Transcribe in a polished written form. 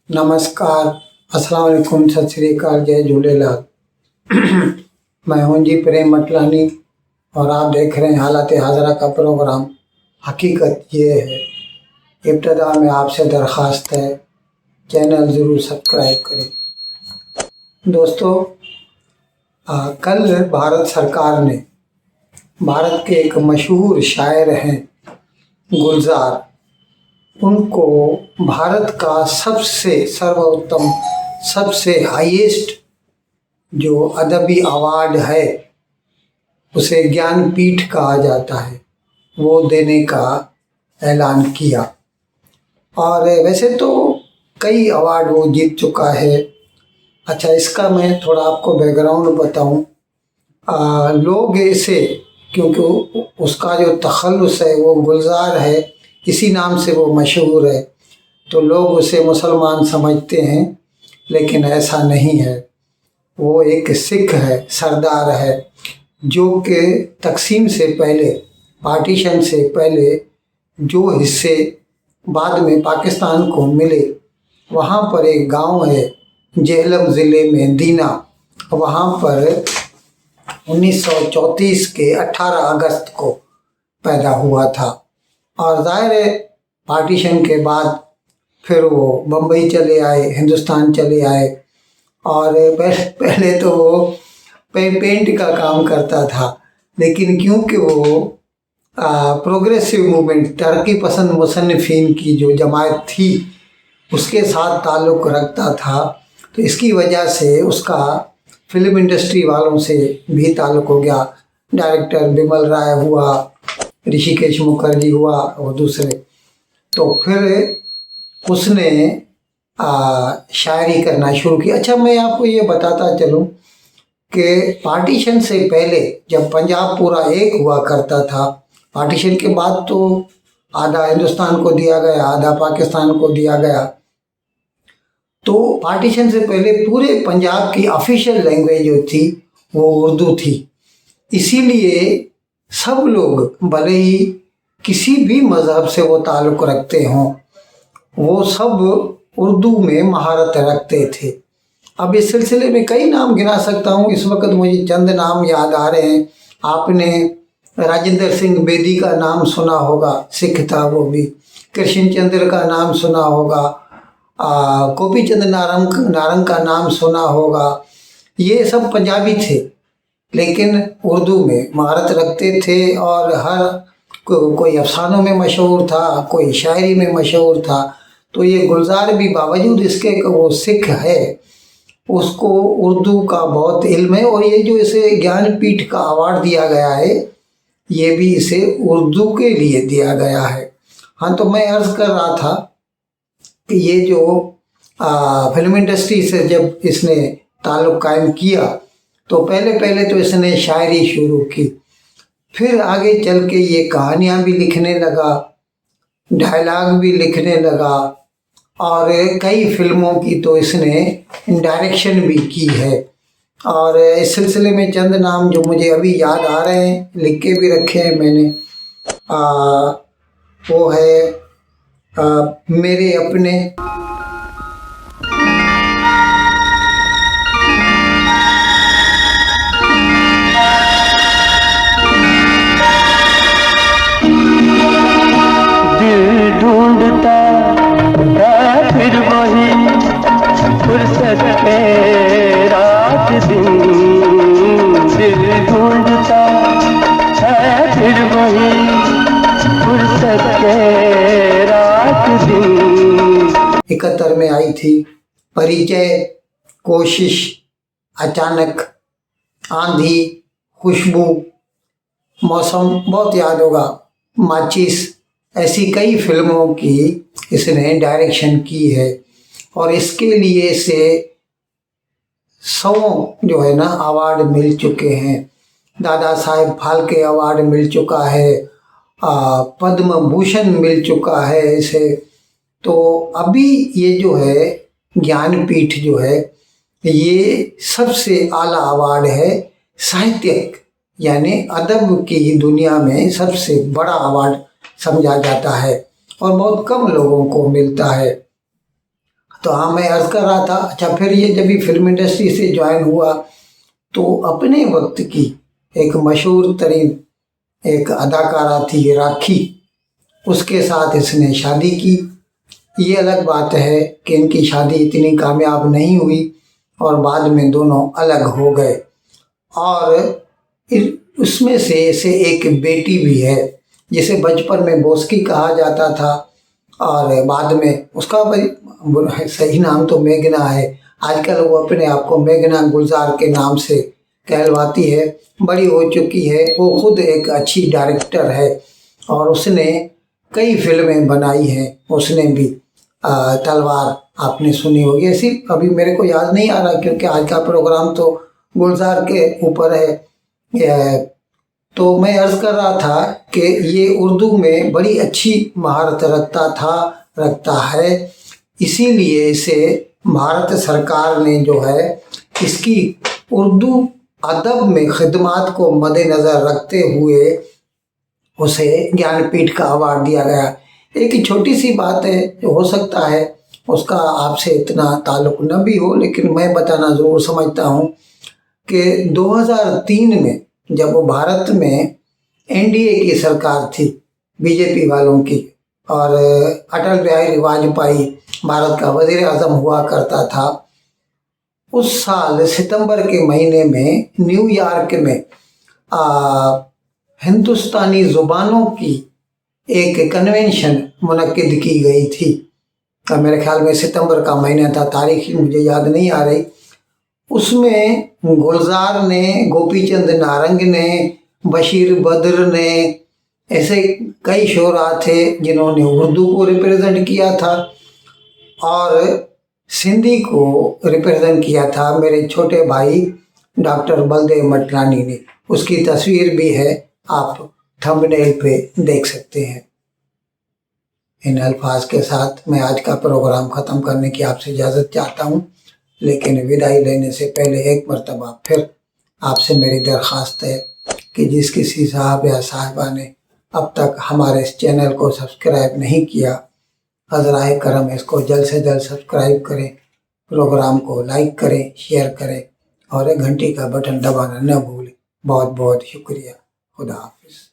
नमस्कार, अस्सलाम वालेकुम, सत श्री अकाल, जय झूलेलाल। मैं हूं जी प्रेम मटलानी और आप देख रहे हैं हालात हाजरा का प्रोग्राम। हकीकत ये है, इब्तदा में आपसे दरख्वास्त है, चैनल ज़रूर सब्सक्राइब करें। दोस्तों, कल भारत सरकार ने भारत के एक मशहूर शायर हैं गुलजार, उनको भारत का सबसे सर्वोत्तम, सबसे हाईएस्ट जो अदबी अवार्ड है, उसे ज्ञानपीठ कहा जाता है, वो देने का ऐलान किया। और वैसे तो कई अवार्ड वो जीत चुका है। अच्छा, इसका मैं थोड़ा आपको बैकग्राउंड बताऊं। लोग इसे, क्योंकि उसका जो तखल्लुस है वो गुलजार है, इसी नाम से वो मशहूर है, तो लोग उसे मुसलमान समझते हैं, लेकिन ऐसा नहीं है। वो एक सिख है, सरदार है, जो कि तकसीम से पहले, पार्टीशन से पहले जो हिस्से बाद में पाकिस्तान को मिले, वहाँ पर एक गांव है जेहलम ज़िले में, दीना, वहाँ पर 1934 के 18 अगस्त को पैदा हुआ था। और ज़ाहिर है पार्टीशन के बाद फिर वो बम्बई चले आए, हिंदुस्तान चले आए। और पहले तो वो पेंट का काम करता था, लेकिन क्योंकि वो प्रोग्रेसिव मूवमेंट, तरक्की पसंद मुसन्निफीन की जो जमात थी, उसके साथ ताल्लुक़ रखता था, तो इसकी वजह से उसका फिल्म इंडस्ट्री वालों से भी ताल्लुक़ हो गया। डायरेक्टर बिमल राय हुआ, ऋषिकेश मुखर्जी हुआ और दूसरे। तो फिर उसने शायरी करना शुरू की। अच्छा, मैं आपको ये बताता चलूँ कि पार्टीशन से पहले जब पंजाब पूरा एक हुआ करता था, पार्टीशन के बाद तो आधा हिंदुस्तान को दिया गया, आधा पाकिस्तान को दिया गया, तो पार्टीशन से पहले पूरे पंजाब की ऑफिशियल लैंग्वेज जो थी वो उर्दू थी। इसीलिए सब लोग, भले ही किसी भी मज़हब से वो ताल्लुक़ रखते हों, वो सब उर्दू में महारत रखते थे। अब इस सिलसिले में कई नाम गिना सकता हूँ, इस वक्त मुझे चंद नाम याद आ रहे हैं। आपने राजेंद्र सिंह बेदी का नाम सुना होगा, सिख था वो भी। कृष्ण चंद्र का नाम सुना होगा, गोपी चंद नारंग का नाम सुना होगा। ये सब पंजाबी थे, लेकिन उर्दू में महारत रखते थे। और हर कोई अफसानों में मशहूर था, कोई शायरी में मशहूर था। तो ये गुलजार भी, बावजूद इसके कि वो सिख है, उसको उर्दू का बहुत इल्म है। और ये जो इसे ज्ञानपीठ का अवार्ड दिया गया है, ये भी इसे उर्दू के लिए दिया गया है। हाँ, तो मैं अर्ज़ कर रहा था कि ये जो फिल्म इंडस्ट्री से जब इसने ताल्लुक़ कायम किया, तो पहले तो इसने शायरी शुरू की, फिर आगे चल के ये कहानियाँ भी लिखने लगा, डायलॉग भी लिखने लगा, और कई फिल्मों की तो इसने डायरेक्शन भी की है। और इस सिलसिले में चंद नाम जो मुझे अभी याद आ रहे हैं, लिख के भी रखे हैं मैंने। वो है मेरे अपने, दिल ढूंढता है फिर वही फुर्सत पे रात दिन, दिल ढूंढता है फिर वही फुर्सत पे रात दिन। 71 में आई थी। परिचय, कोशिश, अचानक, आंधी, खुशबू, मौसम बहुत याद होगा, माचिस, ऐसी कई फिल्मों की इसने डायरेक्शन की है। और इसके लिए से 100 जो है ना अवार्ड मिल चुके हैं। दादा साहेब फाल्के अवार्ड मिल चुका है, पद्म भूषण मिल चुका है इसे। तो अभी ये जो है ज्ञानपीठ जो है, ये सबसे आला अवार्ड है, साहित्यिक यानी अदब की दुनिया में सबसे बड़ा अवार्ड समझा जाता है और बहुत कम लोगों को मिलता है। तो हाँ, मैं अर्ज कर रहा था। अच्छा, फिर ये जब भी फिल्म इंडस्ट्री से ज्वाइन हुआ तो अपने वक्त की एक मशहूर तरीन एक अदाकारा थी राखी, उसके साथ इसने शादी की। ये अलग बात है कि इनकी शादी इतनी कामयाब नहीं हुई और बाद में दोनों अलग हो गए। और उसमें से इसे एक बेटी भी है जिसे बचपन में बोस्की कहा जाता था और बाद में उसका सही नाम तो मेघना है। आजकल वो अपने आप को मेघना गुलजार के नाम से कहलवाती है। बड़ी हो चुकी है, वो खुद एक अच्छी डायरेक्टर है और उसने कई फिल्में बनाई हैं। उसने भी तलवार आपने सुनी होगी, ऐसी अभी मेरे को याद नहीं आ रहा क्योंकि आज का प्रोग्राम तो गुलजार के ऊपर है। तो मैं अर्ज कर रहा था कि ये उर्दू में बड़ी अच्छी महारत रखता है, इसीलिए इसे भारत सरकार ने जो है इसकी उर्दू अदब में खिदमात को मद्देनज़र रखते हुए उसे ज्ञानपीठ का अवार्ड दिया गया। एक छोटी सी बात है जो हो सकता है उसका आपसे इतना ताल्लुक न भी हो, लेकिन मैं बताना ज़रूर समझता हूँ कि 2003 में जब भारत में एनडीए की सरकार थी, बीजेपी वालों की, और अटल बिहारी वाजपेयी भारत का वजीर आज़म हुआ करता था, उस साल सितंबर के महीने में न्यूयॉर्क में हिंदुस्तानी ज़ुबानों की एक कन्वेंशन मुनक्किद की गई थी। मेरे ख्याल में सितंबर का महीना था, तारीख मुझे याद नहीं आ रही। उसमें गुलजार ने, गोपीचंद नारंग ने, बशीर बद्र ने, ऐसे कई शोरा थे जिन्होंने उर्दू को रिप्रेजेंट किया था और सिंधी को रिप्रेजेंट किया था मेरे छोटे भाई डॉक्टर बलदेव मटरानी ने। उसकी तस्वीर भी है, आप थंबनेल पे देख सकते हैं। इन अल्फाज के साथ मैं आज का प्रोग्राम ख़त्म करने की आपसे इजाज़त चाहता हूँ, लेकिन विदाई लेने से पहले एक मरतबा फिर आपसे मेरी दरख्वास्त है कि जिस किसी साहब या साहिबा ने अब तक हमारे इस चैनल को सब्सक्राइब नहीं किया, हज़राए करम इसको जल्द से जल्द सब्सक्राइब करें, प्रोग्राम को लाइक करें, शेयर करें और एक घंटी का बटन दबाना न भूलें। बहुत बहुत शुक्रिया। खुदा हाफिज़।